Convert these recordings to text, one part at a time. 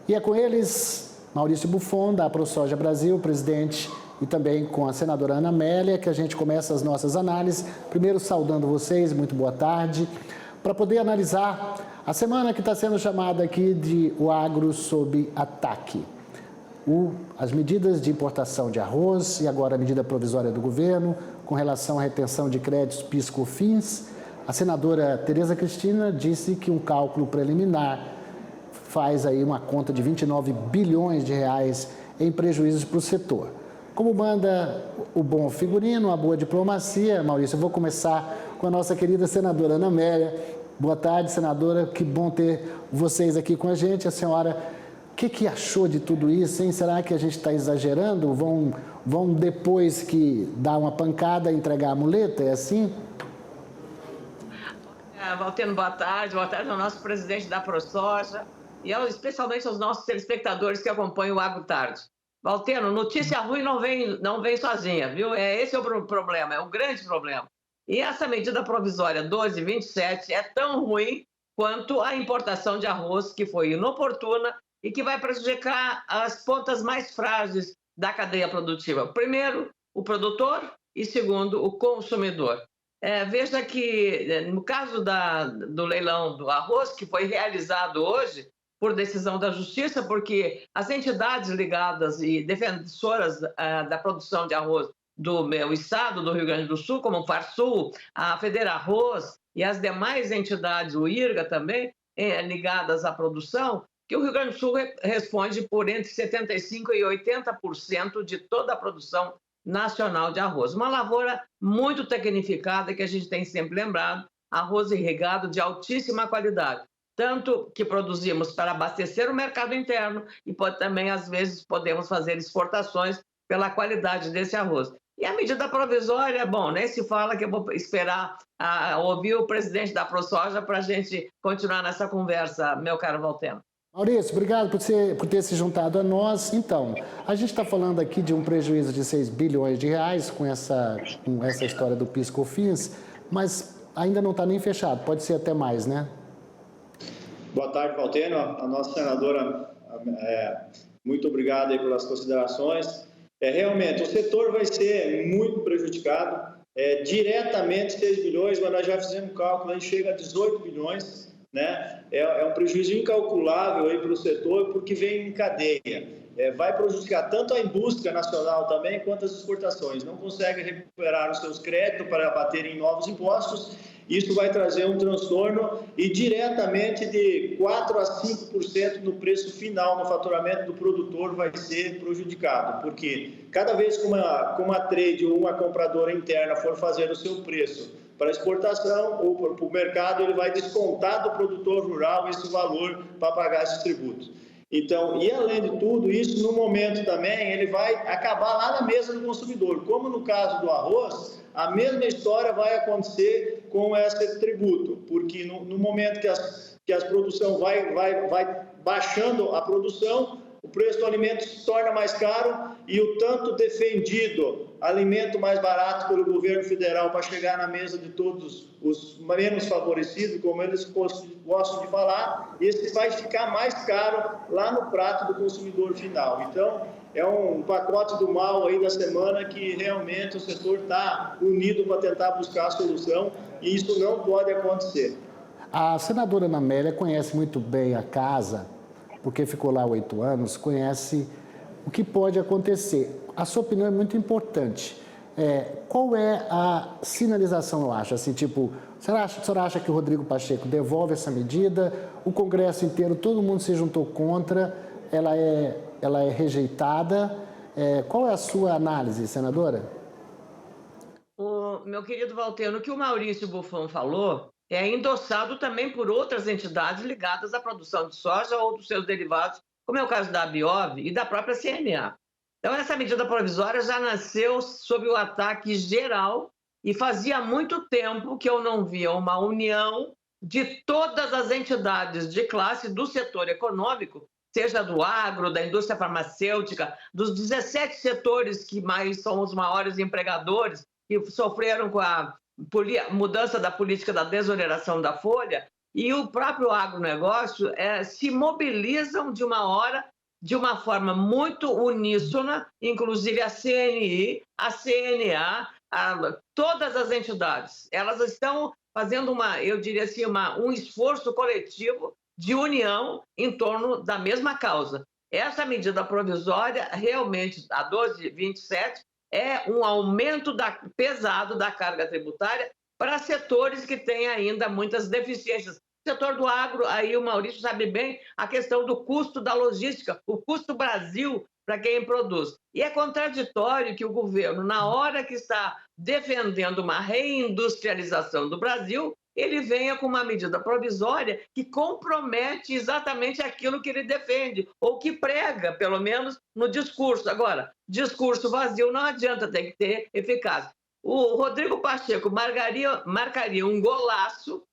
E é com eles, Maurício Buffon, da ProSoja Brasil, presidente, e também com a senadora Ana Amélia, que a gente começa as nossas análises. Primeiro, saudando vocês, muito boa tarde, para poder analisar a semana que está sendo chamada aqui de o agro sob ataque. As medidas de importação de arroz e agora a medida provisória do governo com relação à retenção de créditos PIS/COFINS. A senadora Tereza Cristina disse que um cálculo preliminar faz aí uma conta de 29 bilhões de reais em prejuízos para o setor. Como manda o bom figurino, a boa diplomacia, Maurício, eu vou começar com a nossa querida senadora Ana Amélia. Boa tarde, senadora, que bom ter vocês aqui com a gente. A senhora, o que achou de tudo isso, hein? Será que a gente está exagerando? Vão depois que dar uma pancada, entregar a muleta, é assim? Valteno, boa tarde ao nosso presidente da ProSoja e especialmente aos nossos telespectadores que acompanham o Agro Tarde. Valteno, notícia ruim não vem sozinha, viu? Esse é o problema, é o grande problema. E essa medida provisória 1227 é tão ruim quanto a importação de arroz, que foi inoportuna e que vai prejudicar as pontas mais frágeis da cadeia produtiva. Primeiro, o produtor e segundo, o consumidor. Veja que, no caso do leilão do arroz, que foi realizado hoje por decisão da Justiça, porque as entidades ligadas e defensoras da produção de arroz do meu estado, do Rio Grande do Sul, como o Farsul, a Federarroz e as demais entidades, o IRGA também, ligadas à produção, que o Rio Grande do Sul responde por entre 75% e 80% de toda a produção nacional de arroz. Uma lavoura muito tecnificada, que a gente tem sempre lembrado, arroz irrigado de altíssima qualidade. Tanto que produzimos para abastecer o mercado interno e também, às vezes, podemos fazer exportações pela qualidade desse arroz. E a medida provisória, bom, nem se fala, que eu vou esperar ouvir o presidente da ProSoja para a gente continuar nessa conversa, meu caro Valteno. Maurício, obrigado por ter se juntado a nós. Então, a gente está falando aqui de um prejuízo de 6 bilhões de reais com essa história do PIS/COFINS, mas ainda não está nem fechado, pode ser até mais, né? Boa tarde, Valteno. A nossa senadora, muito obrigado aí pelas considerações. Realmente, o setor vai ser muito prejudicado, diretamente 6 bilhões, mas nós já fizemos um cálculo, a gente chega a 18 bilhões, né? É um prejuízo incalculável aí para o setor, porque vem em cadeia. Vai prejudicar tanto a indústria nacional também, quanto as exportações. Não consegue recuperar os seus créditos para baterem em novos impostos. Isso vai trazer um transtorno e diretamente de 4% a 5% no preço final, no faturamento do produtor, vai ser prejudicado. Porque cada vez que uma trade ou uma compradora interna for fazer o seu preço para exportação ou para o mercado, ele vai descontar do produtor rural esse valor para pagar esses tributos. Então, e além de tudo isso, no momento também, ele vai acabar lá na mesa do consumidor. Como no caso do arroz, a mesma história vai acontecer com esse tributo, porque no momento que a produção vai baixando a produção, o preço do alimento se torna mais caro e o tanto defendido alimento mais barato pelo governo federal para chegar na mesa de todos os menos favorecidos, como eles gostam de falar, esse vai ficar mais caro lá no prato do consumidor final. Então, é um pacote do mal aí da semana que realmente o setor está unido para tentar buscar a solução e isso não pode acontecer. A senadora Ana Amélia conhece muito bem a casa, porque ficou lá 8 anos, conhece o que pode acontecer. A sua opinião é muito importante. Qual é a sinalização, eu acho? Assim, tipo, a senhora acha que o Rodrigo Pacheco devolve essa medida? O Congresso inteiro, todo mundo se juntou contra, ela é rejeitada. Qual é a sua análise, senadora? Meu querido Valteno, o que o Maurício Buffon falou é endossado também por outras entidades ligadas à produção de soja ou dos seus derivados, como é o caso da Abiov e da própria CNA. Então, essa medida provisória já nasceu sob o ataque geral e fazia muito tempo que eu não via uma união de todas as entidades de classe do setor econômico, seja do agro, da indústria farmacêutica, dos 17 setores que são os maiores empregadores, que sofreram com a mudança da política da desoneração da folha, e o próprio agronegócio se mobilizam de uma hora, de uma forma muito uníssona, inclusive a CNI, a CNA, todas as entidades. Elas estão fazendo eu diria assim, um esforço coletivo de união em torno da mesma causa. Essa medida provisória, realmente, a 1227, é um aumento pesado da carga tributária para setores que têm ainda muitas deficiências. O setor do agro, aí o Maurício sabe bem, a questão do custo da logística, o custo Brasil para quem produz. E é contraditório que o governo, na hora que está defendendo uma reindustrialização do Brasil, ele venha com uma medida provisória que compromete exatamente aquilo que ele defende, ou que prega, pelo menos, no discurso. Agora, discurso vazio não adianta, tem que ter eficácia. O Rodrigo Pacheco marcaria um golaço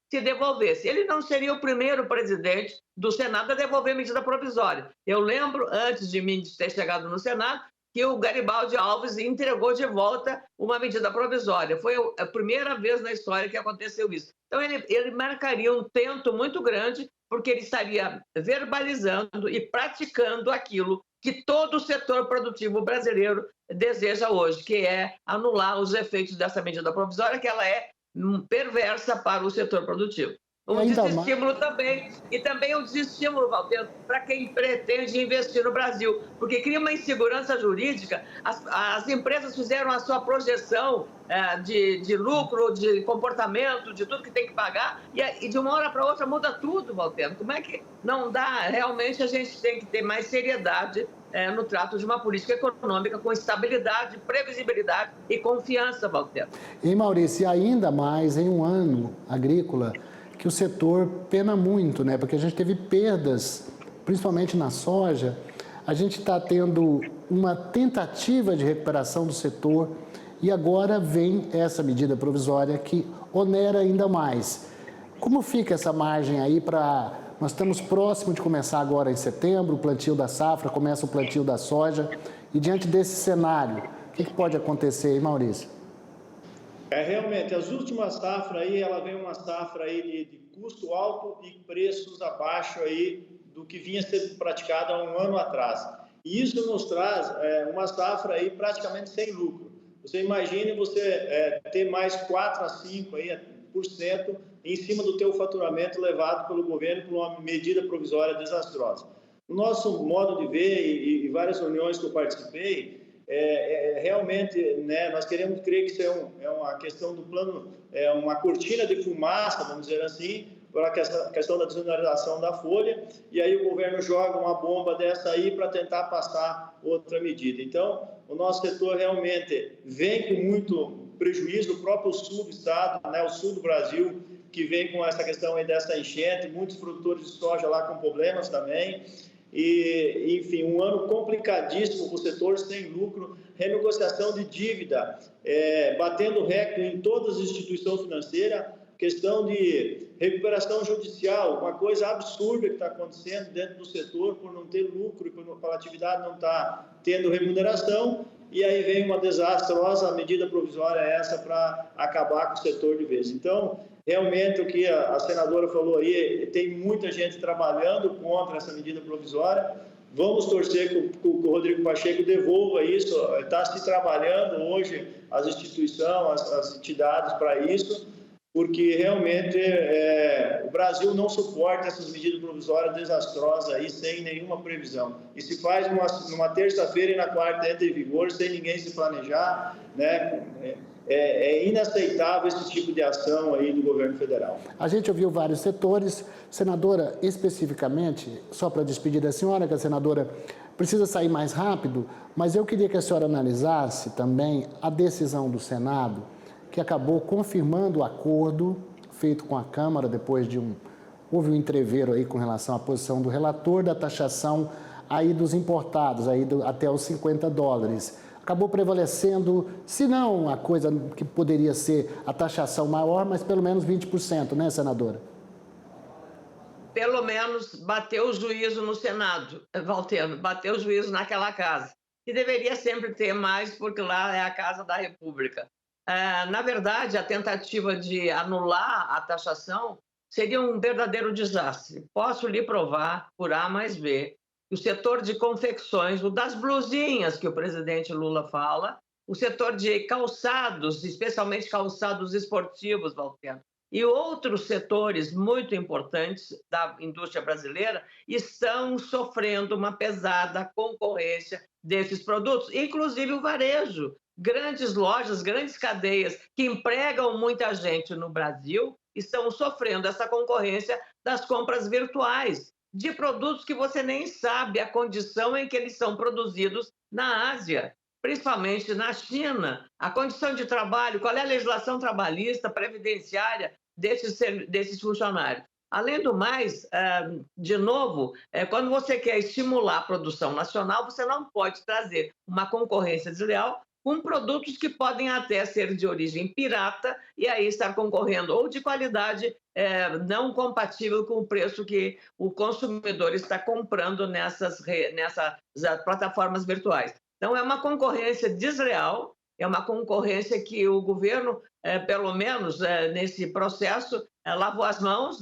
se devolvesse. Ele não seria o primeiro presidente do Senado a devolver medida provisória. Eu lembro, antes de mim ter chegado no Senado, que o Garibaldi Alves entregou de volta uma medida provisória. Foi a primeira vez na história que aconteceu isso. Então, ele marcaria um tento muito grande, porque ele estaria verbalizando e praticando aquilo que todo o setor produtivo brasileiro deseja hoje, que é anular os efeitos dessa medida provisória, que ela é perversa para o setor produtivo. Um desestímulo também, e também um desestímulo, Valter, para quem pretende investir no Brasil, porque cria uma insegurança jurídica. As empresas fizeram a sua projeção de lucro, de comportamento, de tudo que tem que pagar, e de uma hora para outra muda tudo, Valter. Como é que não dá? Realmente a gente tem que ter mais seriedade no trato de uma política econômica com estabilidade, previsibilidade e confiança, Valter. E, Maurício, e ainda mais em um ano agrícola, que o setor pena muito, né? Porque a gente teve perdas, principalmente na soja. A gente está tendo uma tentativa de recuperação do setor e agora vem essa medida provisória que onera ainda mais. Como fica essa margem aí para... Nós estamos próximos de começar agora em setembro, o plantio da safra, começa o plantio da soja. E diante desse cenário, o que pode acontecer aí, Maurício? Realmente, as últimas safras aí, ela vem uma safra aí de custo alto e preços abaixo aí do que vinha sendo praticado há um ano atrás. E isso nos traz uma safra aí praticamente sem lucro. Você imagine você ter mais 4 a 5% em cima do teu faturamento levado pelo governo por uma medida provisória desastrosa. No nosso modo de ver e várias reuniões que eu participei, realmente, né, nós queremos crer que isso é uma questão do plano, uma cortina de fumaça, vamos dizer assim, para a questão da desoneração da folha, e aí o governo joga uma bomba dessa aí para tentar passar outra medida. Então, o nosso setor realmente vem com muito prejuízo, o próprio sul do estado, né, o sul do Brasil, que vem com essa questão aí dessa enchente, muitos produtores de soja lá com problemas também. E, enfim, um ano complicadíssimo para o setor, sem lucro, renegociação de dívida, batendo recorde em todas as instituições financeiras, questão de recuperação judicial, uma coisa absurda que está acontecendo dentro do setor por não ter lucro, por a atividade não estar tendo remuneração, e aí vem uma desastrosa medida provisória essa para acabar com o setor de vez. Então, realmente, o que a senadora falou aí, tem muita gente trabalhando contra essa medida provisória. Vamos torcer que o Rodrigo Pacheco devolva isso. Está se trabalhando hoje as instituições, as entidades para isso, porque realmente o Brasil não suporta essas medidas provisórias desastrosas aí sem nenhuma previsão. E se faz numa terça-feira e na quarta entra em vigor sem ninguém se planejar, né? É inaceitável esse tipo de ação aí do governo federal. A gente ouviu vários setores. Senadora, especificamente, só para despedir da senhora, que a senadora precisa sair mais rápido, mas eu queria que a senhora analisasse também a decisão do Senado, que acabou confirmando o acordo feito com a Câmara depois de houve um entreveiro aí com relação à posição do relator da taxação aí dos importados, aí até os $50. Acabou prevalecendo, se não a coisa que poderia ser a taxação maior, mas pelo menos 20%, né, senadora? Pelo menos bateu o juízo no Senado, Valteno, bateu o juízo naquela casa. E deveria sempre ter mais, porque lá é a Casa da República. Na verdade, a tentativa de anular a taxação seria um verdadeiro desastre. Posso lhe provar, por A mais B, que o setor de confecções, o das blusinhas que o presidente Lula fala, o setor de calçados, especialmente calçados esportivos, Valtero, e outros setores muito importantes da indústria brasileira estão sofrendo uma pesada concorrência desses produtos, inclusive o varejo. Grandes lojas, grandes cadeias que empregam muita gente no Brasil estão sofrendo essa concorrência das compras virtuais de produtos que você nem sabe a condição em que eles são produzidos na Ásia, principalmente na China. A condição de trabalho, qual é a legislação trabalhista, previdenciária desses funcionários. Além do mais, de novo, quando você quer estimular a produção nacional, você não pode trazer uma concorrência desleal com produtos que podem até ser de origem pirata e aí estar concorrendo ou de qualidade não compatível com o preço que o consumidor está comprando nessas plataformas virtuais. Então, é uma concorrência desleal, é uma concorrência que o governo, pelo menos nesse processo, lavou as mãos,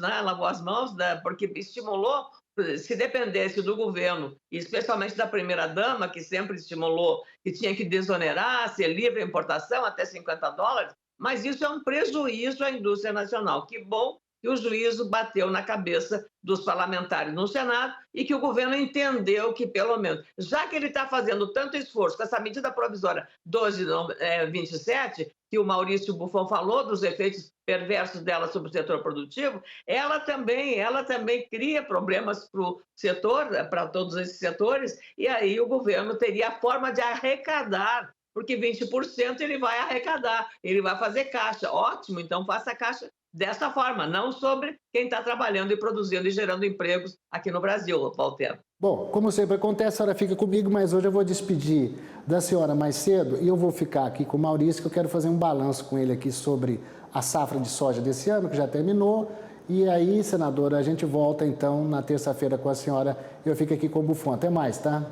porque estimulou. Se dependesse do governo, especialmente da primeira-dama, que sempre estimulou que tinha que desonerar, ser livre a importação até $50, mas isso é um prejuízo à indústria nacional. Que bom que o juízo bateu na cabeça dos parlamentares no Senado e que o governo entendeu que, pelo menos, já que ele está fazendo tanto esforço com essa medida provisória 1227, que o Maurício Buffon falou dos efeitos perversos dela sobre o setor produtivo, ela também cria problemas para o setor, para todos esses setores, e aí o governo teria a forma de arrecadar, porque 20% ele vai arrecadar, ele vai fazer caixa. Ótimo, então faça caixa dessa forma, não sobre quem está trabalhando e produzindo e gerando empregos aqui no Brasil, Valtero. Bom, como sempre acontece, a senhora fica comigo, mas hoje eu vou despedir da senhora mais cedo e eu vou ficar aqui com o Maurício, que eu quero fazer um balanço com ele aqui sobre a safra de soja desse ano, que já terminou. E aí, senadora, a gente volta então na terça-feira com a senhora e eu fico aqui com o Buffon. Até mais, tá?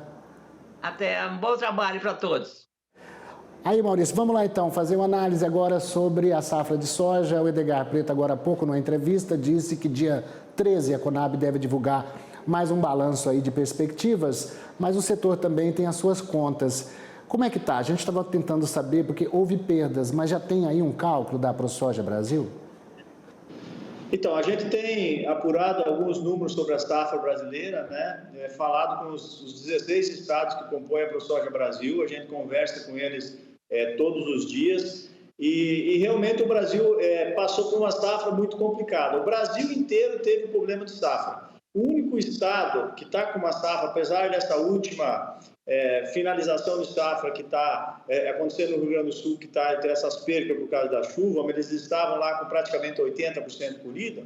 Até, um bom trabalho para todos. Aí, Maurício, vamos lá então, fazer uma análise agora sobre a safra de soja. O Edgar Preto, agora há pouco, numa entrevista, disse que dia 13 a Conab deve divulgar mais um balanço aí de perspectivas, mas o setor também tem as suas contas. Como é que está? A gente estava tentando saber, porque houve perdas, mas já tem aí um cálculo da ProSoja Brasil? Então, a gente tem apurado alguns números sobre a safra brasileira, né? Falado com os 16 estados que compõem a ProSoja Brasil, a gente conversa com eles todos os dias e realmente o Brasil passou por uma safra muito complicada. O Brasil inteiro teve problema de safra. O único estado que está com uma safra, apesar dessa última finalização de safra que está acontecendo no Rio Grande do Sul, que está entre essas percas por causa da chuva, mas eles estavam lá com praticamente 80% colhida,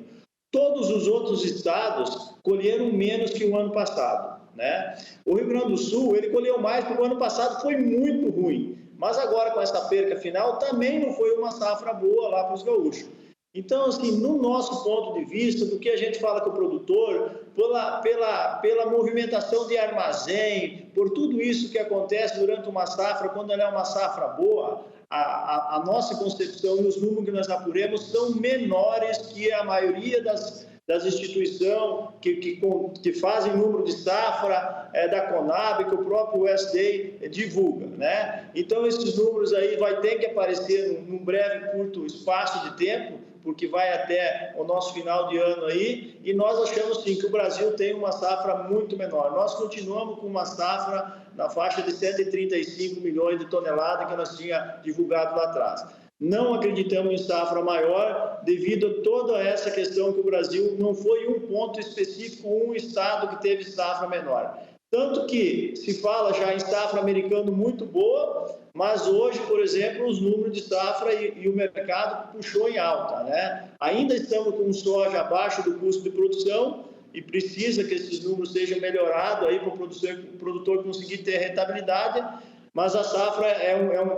todos os outros estados colheram menos que o ano passado, né? O Rio Grande do Sul, ele colheu mais porque o ano passado foi muito ruim, mas agora com essa perca final também não foi uma safra boa lá para os gaúchos. Então, assim, no nosso ponto de vista, do que a gente fala com o produtor, pela movimentação de armazém, por tudo isso que acontece durante uma safra, quando ela é uma safra boa, a nossa concepção e os números que nós apuremos são menores que a maioria das instituições que fazem número de safra da Conab, que o próprio USDA divulga, né? Então, esses números aí vai ter que aparecer num breve, curto espaço de tempo, porque vai até o nosso final de ano aí, e nós achamos sim que o Brasil tem uma safra muito menor. Nós continuamos com uma safra na faixa de 135 milhões de toneladas que nós tínhamos divulgado lá atrás. Não acreditamos em safra maior devido a toda essa questão que o Brasil não foi um ponto específico, um estado que teve safra menor. Tanto que se fala já em safra americana muito boa, mas hoje, por exemplo, os números de safra e o mercado puxou em alta, né? Ainda estamos com soja abaixo do custo de produção e precisa que esses números sejam melhorados aí para o produtor conseguir ter rentabilidade, mas a safra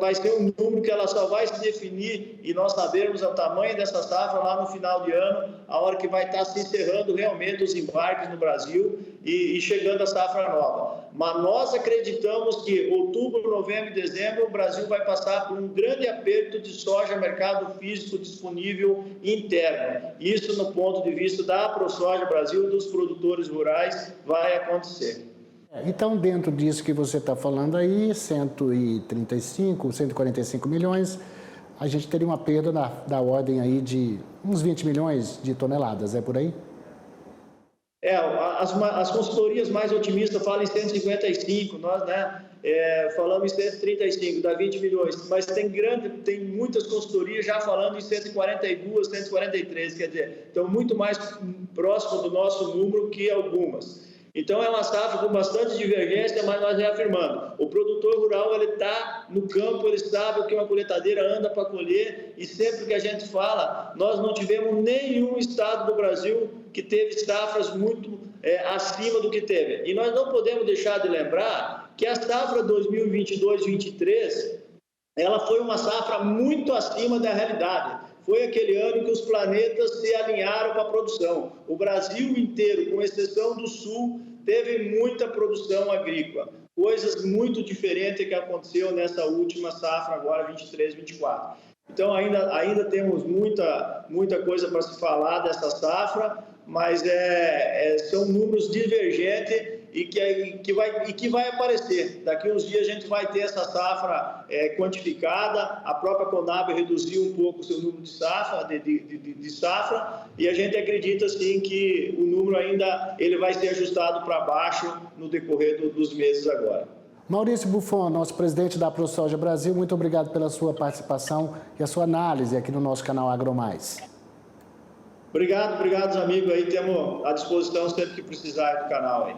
vai ser um número que ela só vai se definir e nós sabermos o tamanho dessa safra lá no final de ano, a hora que vai estar se encerrando realmente os embarques no Brasil e chegando a safra nova. Mas nós acreditamos que outubro, novembro e dezembro o Brasil vai passar por um grande aperto de soja, mercado físico disponível interno. Isso, no ponto de vista da ProSoja Brasil, dos produtores rurais, vai acontecer. Então, dentro disso que você está falando aí, 135, 145 milhões, a gente teria uma perda da ordem aí de uns 20 milhões de toneladas, é por aí? As consultorias mais otimistas falam em 155, nós falamos em 135, dá 20 milhões, mas tem muitas consultorias já falando em 142, 143, quer dizer, estão muito mais próximo do nosso número que algumas. Então, é uma safra com bastante divergência, mas nós reafirmando. O produtor rural, ele está no campo, ele sabe o que uma colheitadeira anda para colher, e sempre que a gente fala, nós não tivemos nenhum estado do Brasil que teve safras muito acima do que teve. E nós não podemos deixar de lembrar que a safra 2022-23, ela foi uma safra muito acima da realidade. Foi aquele ano que os planetas se alinharam com a produção. O Brasil inteiro, com exceção do Sul, teve muita produção agrícola. Coisas muito diferentes que aconteceu nessa última safra, agora 23-24. Então, ainda temos muita coisa para se falar dessa safra, mas são números divergentes e que vai aparecer. Daqui uns dias a gente vai ter essa safra quantificada, a própria Conab reduziu um pouco o seu número de safra, de safra, e a gente acredita sim que o número ainda ele vai ser ajustado para baixo no decorrer dos meses agora. Maurício Buffon, nosso presidente da ProSoja Brasil, muito obrigado pela sua participação e a sua análise aqui no nosso canal AgroMais. Obrigado, amigos. Aí temos à disposição sempre que precisar do canal aí.